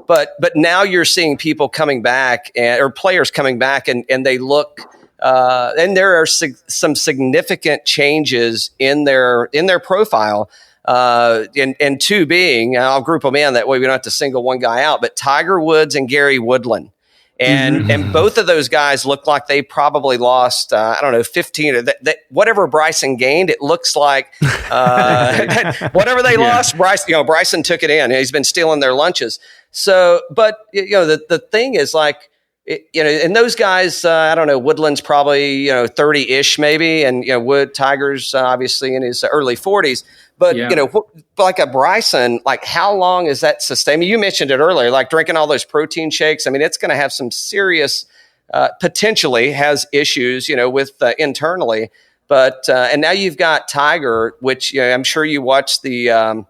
But now you're seeing people coming back or players coming back and they look and there are some significant changes in their profile. And two being, I'll group them in that way we don't have to single one guy out, but Tiger Woods and Gary Woodland. And both of those guys look like they probably lost, 15 or whatever Bryson gained. It looks like whatever they lost, Bryson took it in. He's been stealing their lunches. So, but the thing is like, and those guys, Woodland's probably 30-ish maybe, and Tiger's obviously in his early 40s. But like a Bryson, like how long is that sustainable? You mentioned it earlier, like drinking all those protein shakes. I mean, it's going to have some serious, potentially has issues, with internally. But and now you've got Tiger, which I'm sure you watched the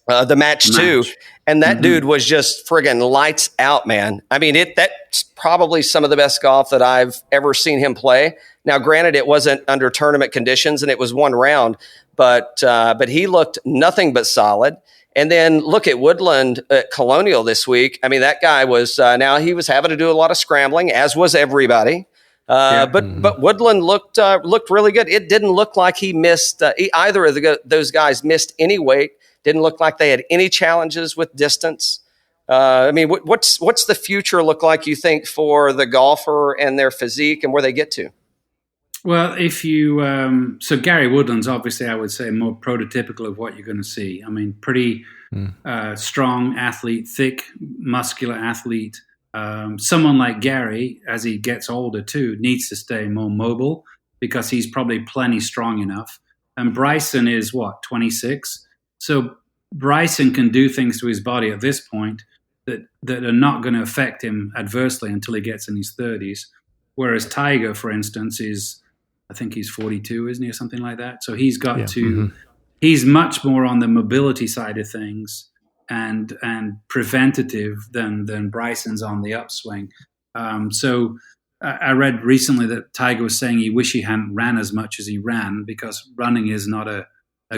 match too, and that dude was just friggin' lights out, man. I mean, that's probably some of the best golf that I've ever seen him play. Now, granted, it wasn't under tournament conditions and it was one round, but he looked nothing but solid. And then look at Woodland at Colonial this week. I mean, that guy was now he was having to do a lot of scrambling, as was everybody. But Woodland looked really good. It didn't look like he missed either of those guys missed any weight. Didn't look like they had any challenges with distance. I mean, what's the future look like, you think, for the golfer and their physique and where they get to? Well, if you so Gary Woodland's obviously, I would say, more prototypical of what you're going to see. I mean, pretty strong athlete, thick, muscular athlete. Someone like Gary, as he gets older too, needs to stay more mobile because he's probably plenty strong enough. And Bryson is 26. So Bryson can do things to his body at this point that are not going to affect him adversely until he gets in his 30s. Whereas Tiger, for instance, I think he's 42, isn't he, or something like that? So he's got he's much more on the mobility side of things and preventative than Bryson's on the upswing. So I read recently that Tiger was saying he wished he hadn't ran as much as he ran because running is not a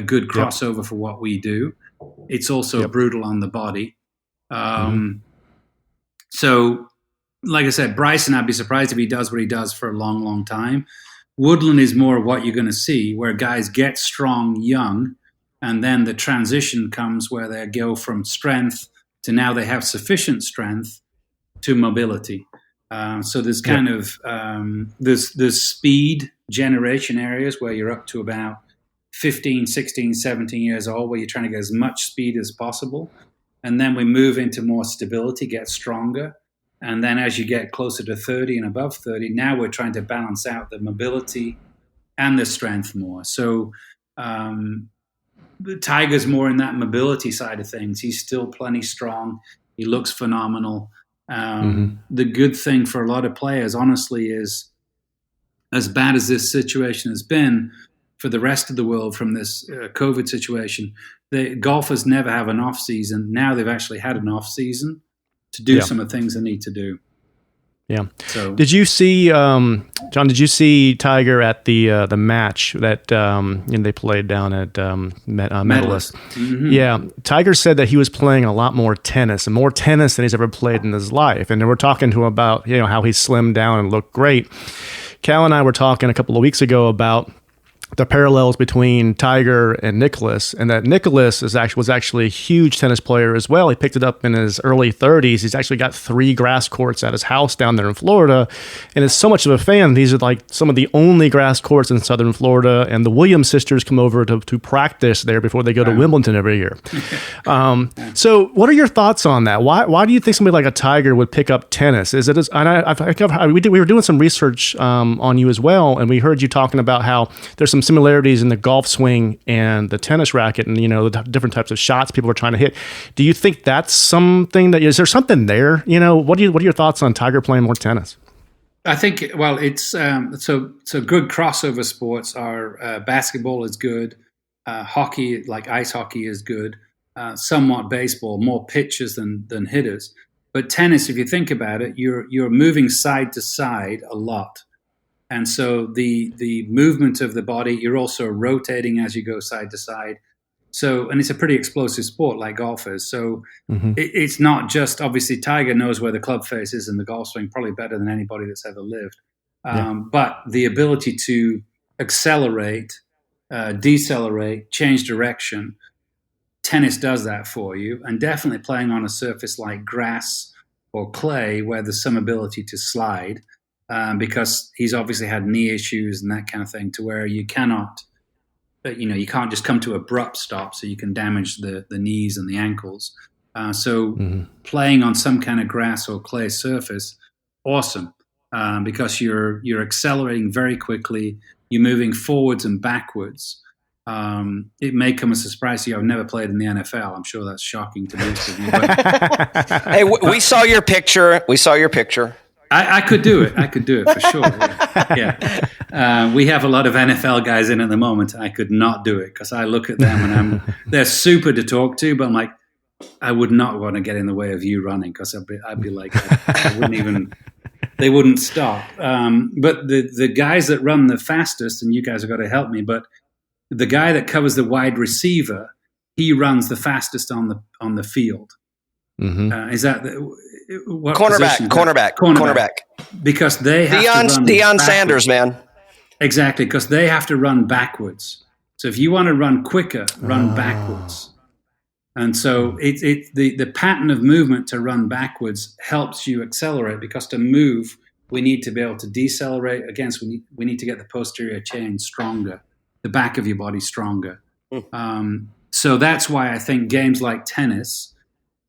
good crossover for what we do. It's also brutal on the body. So, like I said, Bryson, I'd be surprised if he does what he does for a long, long time. Woodland is more what you're going to see, where guys get strong young, and then the transition comes where they go from strength to now they have sufficient strength to mobility. So there's kind of there's speed generation areas where you're up to about 15, 16, 17 years old, where you're trying to get as much speed as possible. And then we move into more stability, get stronger. And then as you get closer to 30 and above 30, now we're trying to balance out the mobility and the strength more. So the Tiger's more in that mobility side of things. He's still plenty strong. He looks phenomenal. The good thing for a lot of players, honestly, is as bad as this situation has been for the rest of the world from this COVID situation, the golfers never have an off season. Now they've actually had an off season to do some of the things they need to do. Yeah. So, did you see, John? Did you see Tiger at the match that they played down at Medalist? Yeah, Tiger said that he was playing a lot more tennis than he's ever played in his life. And they were talking to him about how he slimmed down and looked great. Cal and I were talking a couple of weeks ago about the parallels between Tiger and Nicklaus, and that Nicklaus was actually a huge tennis player as well. He picked it up in his early 30s. He's actually got 3 grass courts at his house down there in Florida, and is so much of a fan. These are like some of the only grass courts in southern Florida, and the Williams sisters come over to practice there before they go to Wimbledon every year. So what are your thoughts on that? Why do you think somebody like a Tiger would pick up tennis? Is it we were doing some research on you as well, and we heard you talking about how there's some similarities in the golf swing and the tennis racket, and the different types of shots people are trying to hit. Do you think that's something is there something there? What are your thoughts on Tiger playing more tennis? I think it's so good crossover sports are basketball is good, hockey like ice hockey is good, somewhat baseball, more pitchers than hitters. But tennis, if you think about it, you're moving side to side a lot. And so the movement of the body, you're also rotating as you go side to side. So, and it's a pretty explosive sport like golf is. So it's not just, obviously Tiger knows where the club face is in the golf swing, probably better than anybody that's ever lived. But the ability to accelerate, decelerate, change direction, tennis does that for you. And definitely playing on a surface like grass or clay where there's some ability to slide, because he's obviously had knee issues and that kind of thing, to where you cannot, you can't just come to abrupt stop, so you can damage the knees and the ankles. So playing on some kind of grass or clay surface, awesome, because you're accelerating very quickly. You're moving forwards and backwards. It may come as a surprise to you. I've never played in the NFL. I'm sure that's shocking to most of you. But hey, we saw your picture. I could do it. I could do it for sure. Yeah. We have a lot of NFL guys in at the moment. I could not do it because I look at them and they're super to talk to, but I'm like, I would not want to get in the way of you running, because I'd be like, they wouldn't stop. But the guys that run the fastest, and you guys have got to help me, but the guy that covers the wide receiver, he runs the fastest on the field. Is that what cornerback? Because they have to run Deion backwards. Sanders, man. Exactly, because they have to run backwards. So if you want to run quicker, run backwards. And so the pattern of movement to run backwards helps you accelerate, because to move, we need to be able to decelerate. Again, so we need to get the posterior chain stronger, the back of your body stronger. So that's why I think games like tennis,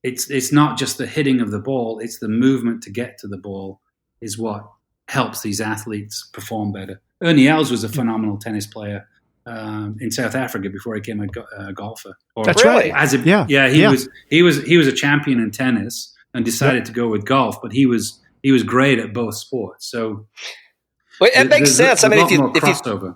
it's not just the hitting of the ball, it's the movement to get to the ball is what helps these athletes perform better. Ernie Els was a phenomenal tennis player in South Africa before he became a golfer. That's right. He was a champion in tennis and decided to go with golf, but he was great at both sports. So it makes sense. I mean, if you crossover.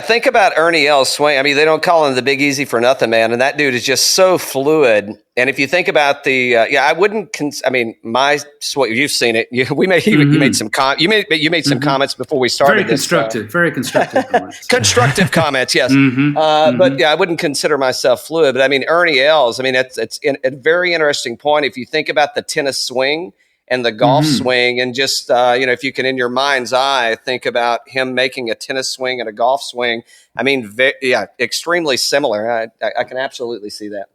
Think about Ernie Els swing. I mean, they don't call him the Big Easy for nothing, man. And that dude is just so fluid. And if you think about I wouldn't. You've seen it. You made some comments before we started. Very constructive comments. Constructive comments, yes. But I wouldn't consider myself fluid. But I mean, Ernie Els. I mean, it's a very interesting point. If you think about the tennis swing and the golf swing, and just, if you can, in your mind's eye, think about him making a tennis swing and a golf swing. I mean, extremely similar. I can absolutely see that.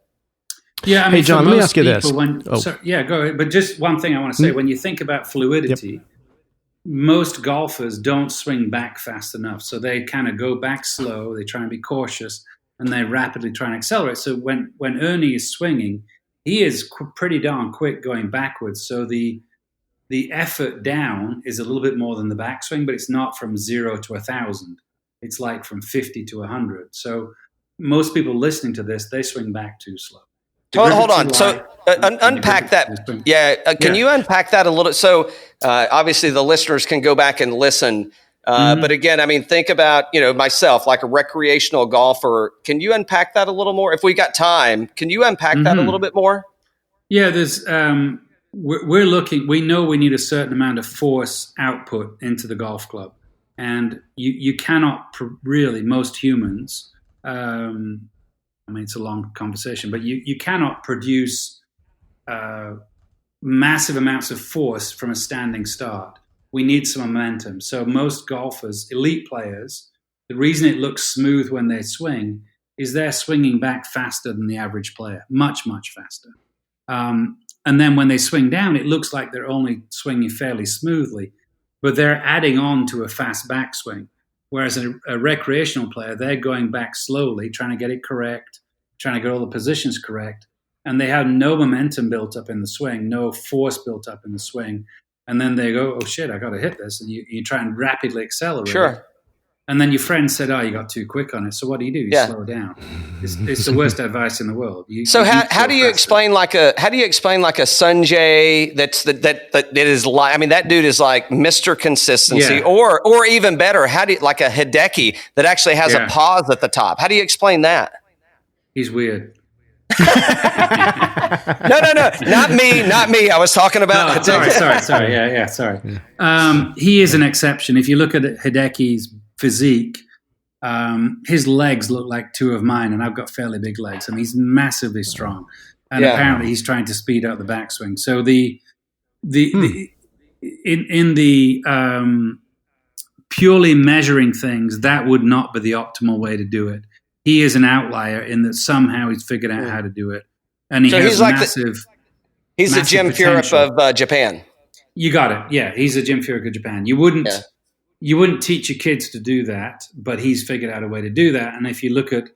Yeah, I mean, hey, John, let me ask you this. Go ahead. But just one thing I want to say, when you think about fluidity, most golfers don't swing back fast enough. So they kind of go back slow, they try and be cautious, and they rapidly try and accelerate. So when Ernie is swinging, he is pretty darn quick going backwards. So the effort down is a little bit more than the backswing, but it's not from 0 to 1,000. It's like from 50 to 100. So most people listening to this, they swing back too slow. Hold on. So unpack that. Can you unpack that a little? So obviously the listeners can go back and listen. But again, I mean, think about, myself, like a recreational golfer. Can you unpack that a little more? If we got time, can you unpack that a little bit more? Yeah, there's, we know we need a certain amount of force output into the golf club. And you cannot really, most humans, it's a long conversation, but you cannot produce massive amounts of force from a standing start. We need some momentum. So most golfers, elite players, the reason it looks smooth when they swing is they're swinging back faster than the average player, much, much faster. And then when they swing down, it looks like they're only swinging fairly smoothly, but they're adding on to a fast backswing. Whereas a recreational player, they're going back slowly, trying to get it correct, trying to get all the positions correct, and they have no momentum built up in the swing, no force built up in the swing. And then they go, oh, shit, I got to hit this. And you try and rapidly accelerate. Sure. You then your friend said, oh, you got too quick on it. So what do? You slow it down. It's the worst advice in the world. How do you explain like a Sanjay that is like, I mean, that dude is like Mr. Consistency, or even better, how do you, like a Hideki that actually has a pause at the top? How do you explain that? He's weird. No, not me. I was talking about. Sorry. Sorry. He is an exception. If you look at Hideki's physique, his legs look like two of mine, and I've got fairly big legs. I mean, he's massively strong, and apparently he's trying to speed up the backswing. So in the purely measuring things, that would not be the optimal way to do it. He is an outlier in that somehow he's figured out how to do it, and he's like he's the Jim Furyk of Japan. You got it. Yeah, he's a Jim Furyk of Japan. You wouldn't teach your kids to do that, but he's figured out a way to do that. And if you look at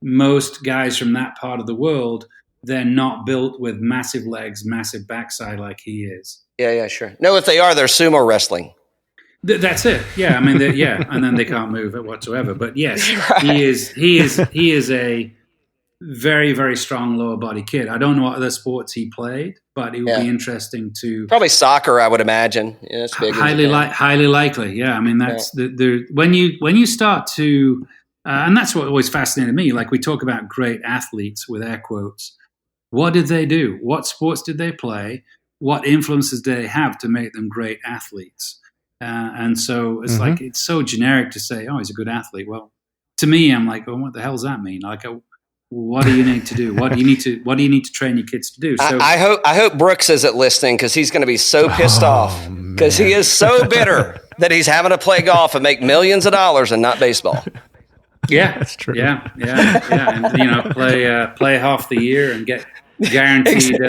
most guys from that part of the world, they're not built with massive legs, massive backside like he is. Yeah, sure. No, if they are, they're sumo wrestling. That's it. Yeah, I mean, and then they can't move it whatsoever. But yes, right. He is a very, very strong lower body kid. I don't know what other sports he played, but it would be interesting to probably soccer. I would imagine. Yeah, it's big. Highly likely. Yeah, I mean that's when you start to, and that's what always fascinated me. Like we talk about great athletes with air quotes. What did they do? What sports did they play? What influences did they have to make them great athletes? And so it's like it's so generic to say, oh, he's a good athlete. Well, to me, I'm like, well, what the hell does that mean? Like, what do you need to do? What do you need to train your kids to do? So I hope Brooks isn't listening because he's going to be so pissed off because he is so bitter that he's having to play golf and make millions of dollars and not baseball. Yeah, that's true. Yeah, and play half the year and get guaranteed.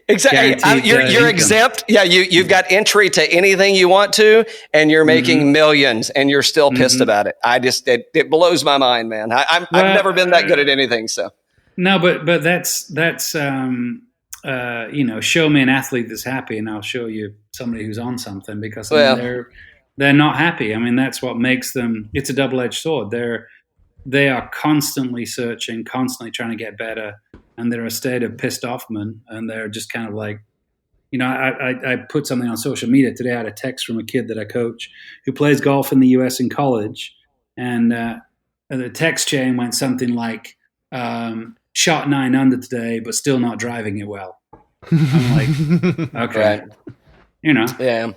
Exactly. You're exempt. Yeah, you've got entry to anything you want to, and you're making millions, and you're still pissed about it. It blows my mind, man. I've never been that good at anything. So no, but that's show me an athlete that's happy, and I'll show you somebody who's on something because they're not happy. I mean, that's what makes them. It's a double-edged sword. They are constantly searching, constantly trying to get better. And they're a state of pissed off men, and they're just kind of like, I put something on social media today. I had a text from a kid that I coach who plays golf in the U.S. in college, and the text chain went something like, shot 9 under today, but still not driving it well. I'm like, okay, right. Yeah.